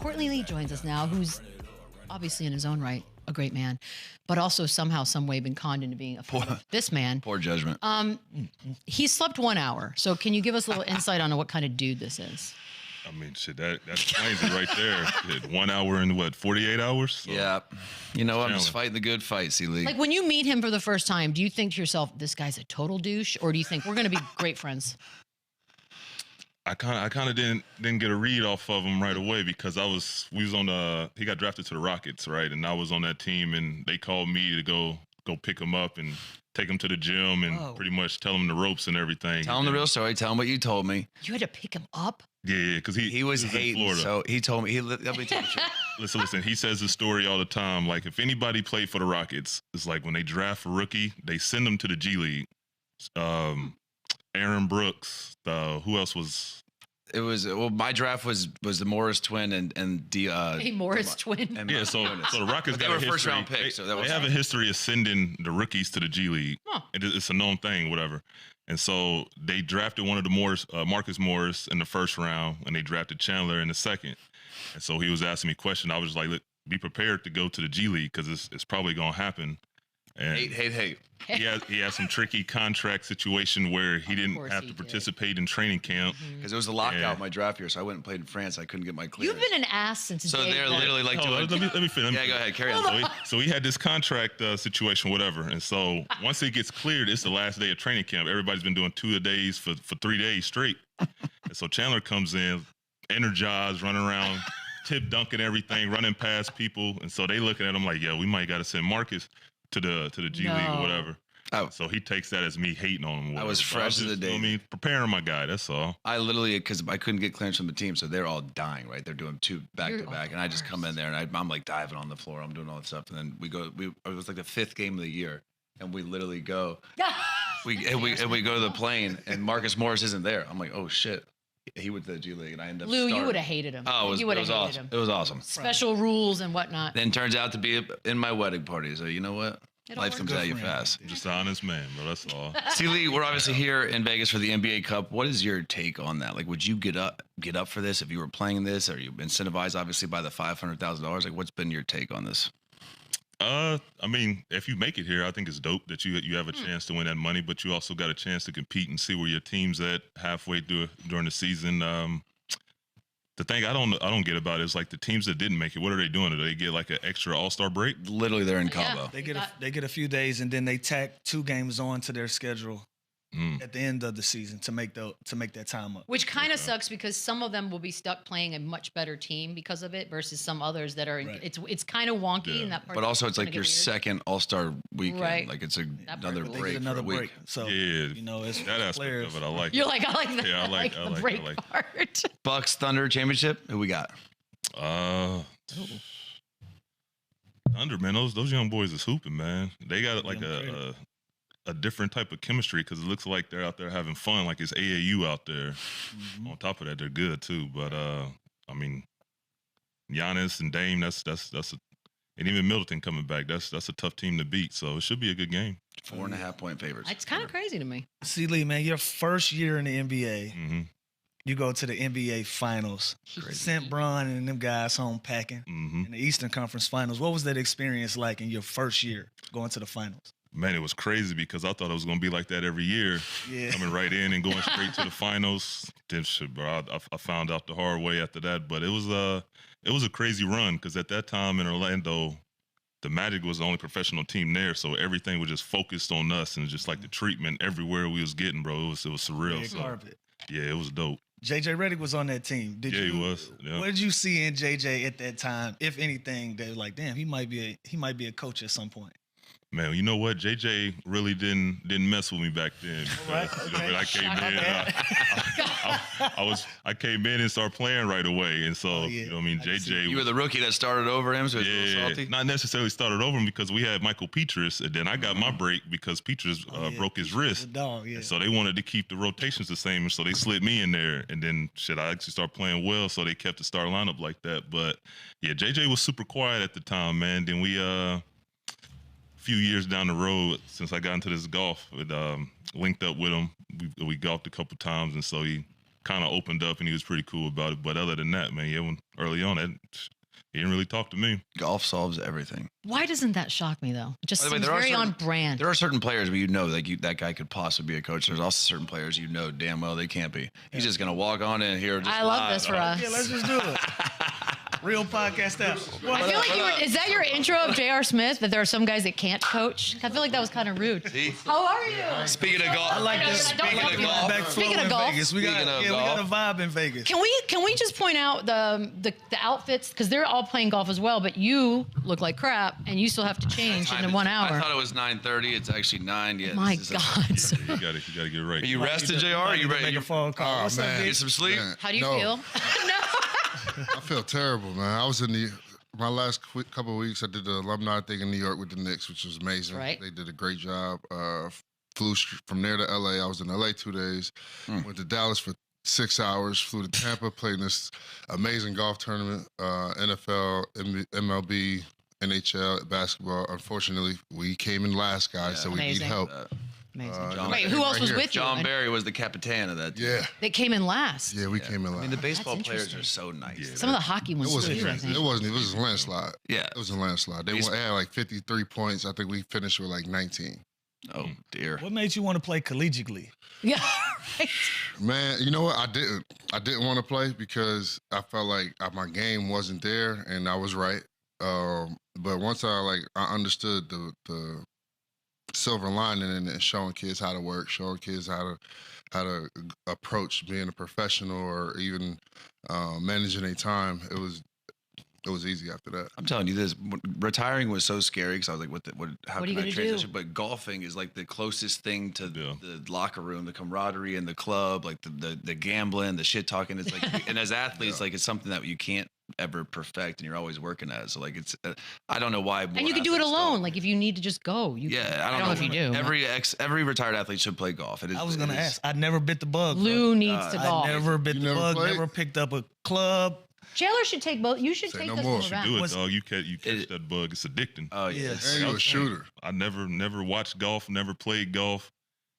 Courtney Lee joins us now, who's obviously in his own right a great man, but also somehow, some way been conned into being a friend of this man. Poor judgment. He slept 1 hour. So can you give us a little insight on what kind of dude this is? I mean, shit, that explains it right there. Shit, 1 hour in what, 48 hours? So, yeah. You know, I'm just fighting the good fight, C-League. Like when you meet him for the first time, do you think to yourself, this guy's a total douche? Or do you think we're going to be great friends? I kind of didn't get a read off of him right away because we was on he got drafted to the Rockets, right? And I was on that team, and they called me to go pick him up and take him to the gym and pretty much tell him the ropes and everything. Tell him the real story. Tell him what you told me. You had to pick him up? Yeah, because he was hating, in Florida. So he told me. Let me tell you. Listen. He says the story all the time. Like, if anybody played for the Rockets, it's like when they draft a rookie, they send them to the G League. Aaron Brooks. Who else was? It was my draft was the Morris twin and Morris twin. And yeah, so the Rockets they got were a first history. round picks. So they have a history of sending the rookies to the G League. Huh. It's a known thing, whatever. And so they drafted one of the Marcus Morris in the first round, and they drafted Chandler in the second. And so he was asking me questions. I was like, look, be prepared to go to the G League because it's probably gonna happen. And hate. He had some tricky contract situation where he didn't have to participate in training camp because it was a lockout my draft year, so I went and played in France. I couldn't get my clearance. You've been an ass since. So they're literally like doing. Let me finish. Yeah, go ahead, carry on. So he had this contract situation, whatever. And so once it gets cleared, it's the last day of training camp. Everybody's been doing 2 a days for 3 days straight. And so Chandler comes in, energized, running around, tip dunking everything, running past people. And so they looking at him like, yeah, we might got to send Marcus to the G League or whatever. Oh. So he takes that as me hating on him. I was fresh as a day. I mean, preparing my guy. That's all. I literally, because I couldn't get clearance from the team, so they're all dying, right? They're doing 2 back to back, and I just come in there and I'm like diving on the floor. I'm doing all that stuff, and then it was like the 5th game of the year, and we literally go. we go to the plane, and Marcus Morris isn't there. I'm like, oh shit. He went to the G League, and I ended up. Lou, you would have hated him. Oh, it was awesome. It was awesome. Special rules and whatnot. Then turns out to be in my wedding party. So you know what? Life comes at you fast. Just an honest man, bro. That's all. See, Lee, we're obviously here in Vegas for the NBA Cup. What is your take on that? Like, would you get up for this if you were playing this? Are you incentivized, obviously, by the $500,000? Like, what's been your take on this? I mean, if you make it here, I think it's dope that you have a chance to win that money, but you also got a chance to compete and see where your team's at halfway during the season. The thing I don't get about it is like the teams that didn't make it. What are they doing? Do they get like an extra All-Star break? Literally, they're in Cabo. They get a few days, and then they tack 2 games on to their schedule at the end of the season to make that time up. Which kind of sucks because some of them will be stuck playing a much better team because of it versus some others that are. Right. It's kind of wonky in that part. But also, it's like your second All-Star weekend. Right. Like it's another break. They get another for a break. week. So yeah, it's that aspect players. of it. I like. You're like, I like that. Yeah, I like the break part. Bucks Thunder championship. Who we got? Thunder, man. Those young boys is hooping, man. They got like a different type of chemistry because it looks like they're out there having fun. Like it's AAU out there. On top of that, they're good too. But I mean, Giannis and Dame. That's and even Middleton coming back. That's a tough team to beat. So it should be a good game. 4.5 point favorites. It's kind of crazy to me. See, Lee, man, your first year in the NBA, you go to the NBA Finals. Sent Bron and them guys home packing in the Eastern Conference Finals. What was that experience like in your first year going to the Finals? Man, it was crazy because I thought it was going to be like that every year. Yeah. Coming right in and going straight to the finals. Then shit, bro, I found out the hard way after that. But it was a crazy run because at that time in Orlando, the Magic was the only professional team there, so everything was just focused on us and just like the treatment everywhere we was getting, bro. It was surreal. Red carpet. Yeah, it was dope. JJ Redick was on that team. He was. Yeah. What did you see in JJ at that time, if anything, that was like, damn, he might be a coach at some point? Man, you know what? JJ really didn't mess with me back then. Because, when I came in, I came in and started playing right away, and so you know what I mean. JJ, you were the rookie that started over him, so it's a little salty. Not necessarily started over him because we had Michael Petrus, and then I got my break because Petrus broke his wrist. And so they wanted to keep the rotations the same, so they slid me in there, and then I actually started playing well, so they kept the star lineup like that. But yeah, JJ was super quiet at the time, man. Then we few years down the road, since I got into this golf, linked up with him. We golfed a couple times, and so he kind of opened up and he was pretty cool about it. But other than that, man, yeah, when early on, he didn't really talk to me. Golf solves everything. Why doesn't that shock me though? It just By the way, seems very on brand. There are certain players where that guy could possibly be a coach. There's also certain players damn well they can't be. He's just gonna walk on in here. I love this for us. Yeah, let's just do it. Real podcast style. I feel like is that your intro of JR Smith? That there are some guys that can't coach? I feel like that was kind of rude. See? How are you? Speaking of golf, I like this. Speaking of golf, Speaking of golf, Vegas. We got a vibe in Vegas. Can we just point out the outfits, because they're all playing golf as well, but you look like crap and you still have to change in 1 hour. I thought it was 9:30. It's actually 9. Yeah. My God. You gotta get it right. Are you rested, JR? Are you ready? Make a phone call. What's up, Get bitch? some sleep? Man, How do you no. feel? No. I feel terrible, man. I was in my last couple of weeks. I did the alumni thing in New York with the Knicks, which was amazing. Right. They did a great job. Flew from there to LA. I was in LA 2 days. Went to Dallas for 6 hours. Flew to Tampa, played in this amazing golf tournament. NFL, MLB, NHL, basketball. Unfortunately, we came in last, guys, so we Amazing. need help. Amazing. Wait, who else was with you? John Barry was the capitan of that team. Yeah. They came in last. Yeah, we came in last. I mean, the baseball That's players are interesting. so nice. Yeah. Some of the hockey ones It wasn't too, I crazy. think. It wasn't. It was a landslide. Yeah. It was a landslide. They had like 53 points. I think we finished with like 19. Oh, dear. What made you want to play collegiately? Yeah, right. Man, you know what? I didn't want to play because I felt like my game wasn't there, and I was right. But once I understood the silver lining in it, showing kids how to work, showing kids how to approach being a professional or even managing their time, it was easy after that. I'm telling you this, retiring was so scary because I was like, how What are you can I gonna transition? do? But golfing is like the closest thing to Yeah. the locker room, the camaraderie in the club, like the gambling, the shit talking. It's like, and as athletes, like it's something that you can't ever perfect and you're always working at it. So like it's, I don't know why. And you can do it alone. Like if you need to just go. Yeah, I don't know if you do. Every retired athlete should play golf. It is, I was gonna ask. I never bit the bug. Lou bro. needs to golf. I never bit You the never bug. played? Never picked up a club. Chandler should take both. You should Say take no this more. one Should around. Do it, Was- dog. You catch that bug. It's addicting. Oh yeah. Yes. And you a shooter. I never watched golf, never played golf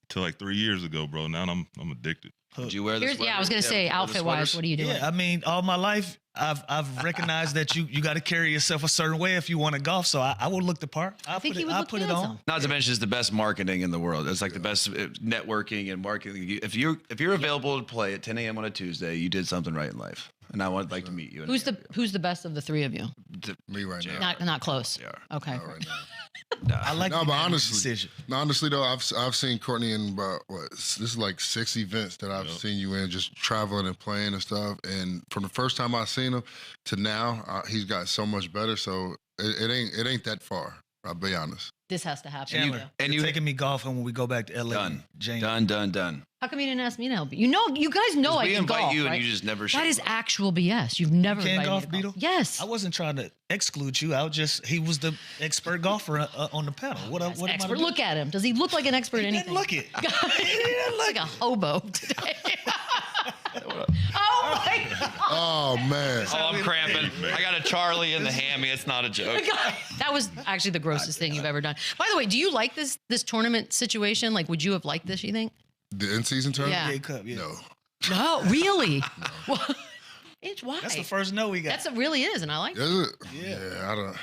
till like 3 years ago, bro. Now I'm addicted. Did you wear the Yeah, I was gonna sweater? say, Yeah, wear the outfit wise, sweaters? what are you doing? Yeah, I mean, all my life, I've recognized that you got to carry yourself a certain way if you want to golf. So I will look the part. I think he would look put it handsome. on. Not to mention, it's the best marketing in the world. It's like the best networking and marketing. If you're available to play at 10 a.m. on a Tuesday, you did something right in life. And I would like to meet you. Who's the best of the three of you? Me right now. Not close. JR. Okay. Not right now. I like No, the but man's honestly, decision. though, I've seen Courtney in about this is like 6 events that I've seen you in, just traveling and playing and stuff. And from the first time I seen him to now, he's got so much better. So it ain't that far. I'll be honest. This has to happen. Chandler, and you're you- taking me golfing when we go back to LA. Done. January. Done. How come you didn't ask me to help you? You guys know I We can invite golf, you right? and you just never show That is up. actual BS. You've never You can't invited golf, me to Beadle? Yes. I wasn't trying to exclude you. He was the expert golfer on the pedal. What am I Expert. to do? Look at him. Does he look like an expert He in didn't anything? look it. He looks like a hobo today. Oh my God. Oh man. Oh, I'm cramping. I got a Charlie in the hammy. It's not a joke. That was actually the grossest thing you've ever done. By the way, do you like this tournament situation? Like, would you have liked this, you think? The in-season tournament? Yeah. Gay Cup, yeah. No. No, really? Well, it's why. That's the first no we got. It really is, and I like it. Is it? Yeah. I don't.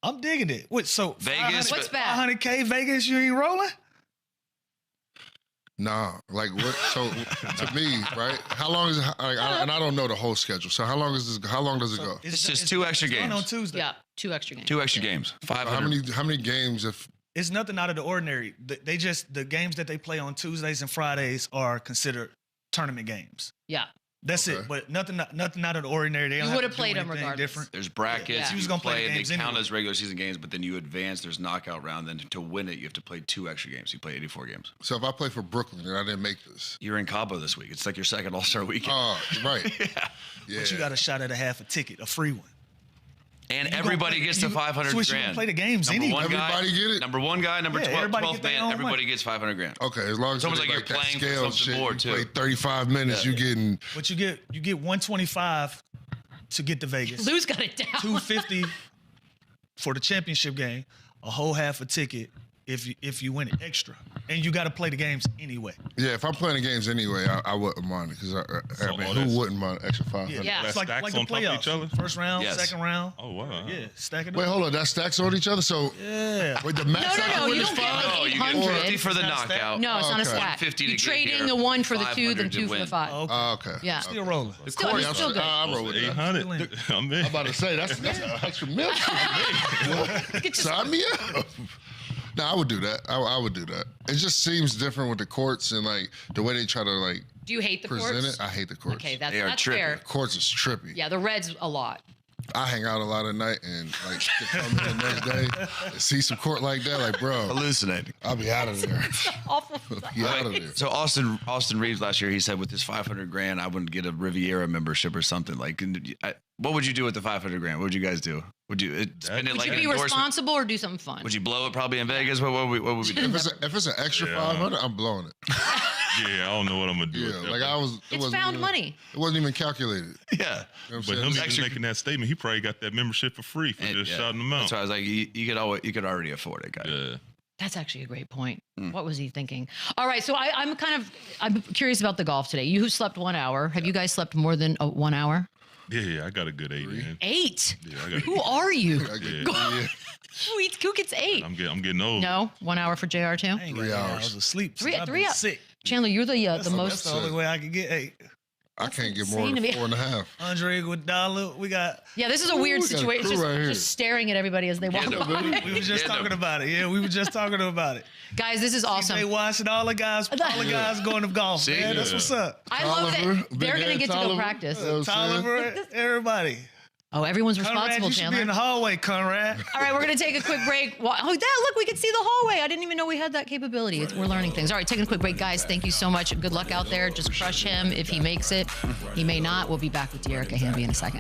I'm digging it. What? So Vegas. What's bad? 500K Vegas, you ain't rolling? Nah, like what? So to me, right? How long is it? And I don't know the whole schedule. So how long is this? How long does it go? It's just 2 extra it's going games. on Tuesday. Yeah, 2 extra games. 2 extra games. 500. How many games? If It's nothing out of the ordinary. The games that they play on Tuesdays and Fridays are considered tournament games. Yeah. That's Okay. it. But nothing out of the ordinary. They don't You have would to have do played them anything regardless. different. There's brackets. Yeah. You was gonna play play. the They games count anyway. as regular season games, but then you advance. There's knockout round. Then to win it, you have to play 2 extra games. You play 84 games. so, if I play for Brooklyn and I didn't make this, You're in Cabo this week. It's like your second All-Star weekend. oh, right, yeah. But you got a shot at a half a ticket, a free one. And You everybody gonna- gets to you- 500 Switch, you grand. gonna play the games Number anyway. one guy, Everybody get it? Number 1 guy, number Yeah, 12, everybody 12th get their man, own everybody money. gets 500 grand. Okay, as long as It's almost it's like you're that playing for scale something shit, more, you too. play 35 minutes, Yeah. you getting But you get 125 to get to Vegas. Lou's got it down. 250 for the championship game, a whole half a ticket if you win it extra. And you got to play the games anyway. Yeah, if I'm playing the games anyway, I wouldn't mind it because I mean, who wouldn't mind an extra 500? Yeah. It's like the Stacks on top of playoffs. each other? First round, Yes. second round. Oh wow. Yeah, stack it up. Wait, hold on. That stacks on each other. So Yeah. wait, the max I can No, win you is don't get 5. like No, you get 800. 50 for the It's not a stack? knockout. No, it's not a Okay. stack. 150 to You're get trading here, the 1 for the 2, 500 then to 2 for the win. 5. Okay. Okay. Yeah. Still rolling. Still, Corey, it's still good. I roll with that. 800. I'm in. I'm about to say that's an extra million. Sign me up. No, I would do that. I would do that. It just seems different with the courts and like the way they try to like Do you hate the present courts? it. I hate the courts. Okay, that's They are trippy. fair. Courts is trippy. Yeah, the Reds a lot. I hang out a lot at night and like to come in the next day and see some court like that, like bro, Hallucinating. I'll be out of there. Awful. Be out of there. So Austin Reeves last year, he said with his $500,000, I wouldn't get a Riviera membership or something. Like, what would you do with the $500,000? What would you guys do? Would you spend it Would like you an be endorsement? responsible or do something fun? Would you blow it probably in Vegas? What would we do? If it's an extra Yeah. 500, I'm blowing it. Yeah, I don't know what I'm gonna do. Yeah, with that, like but- I was. It It's wasn't found even, money. It wasn't even calculated. Yeah. You know what But I'm him saying? even Actually- making that statement, he probably got that membership for free for And, just yeah, shouting them out. That's why I was like, you could already afford it, guys. Yeah. That's actually a great point. What was he thinking? All right, so I'm curious about the golf today. You slept 1 hour. Have you guys slept more than 1 hour? Yeah, I got a good 8 in. 8? Yeah, I got. Who are you? Yeah. Who gets 8? I'm getting old. No, 1 hour for JR too. I ain't 3 gonna lie, I hours. was asleep. Three- I've been three hou- sick. Chandler, you're the That's most. the only way I could get 8. I can't get more insane than to me. 4.5. Andre Iguodala, we got. Yeah, this is a weird we got a situation. crew Just, right here. just staring at everybody as they walk no, by. We were just Yeah, no. talking about it. Yeah, we were just talking about it. Guys, this is They awesome. watching all the guys going to golf. See? Man, that's Yeah. what's up. I love Tolliver, that they're Big going to Ed get to go Tolliver. practice. You know what I'm saying? Tolliver, everybody. Oh, everyone's Conrad, responsible, you should be Chandler. in the hallway, Conrad. All right, we're going to take a quick break. Oh, look, we can see the hallway. I didn't even know we had that capability. We're learning things. All right, taking a quick break, guys. Thank you so much. Good luck out there. Just crush him if he makes it. He may not. We'll be back with De'Erica Hamby in a second.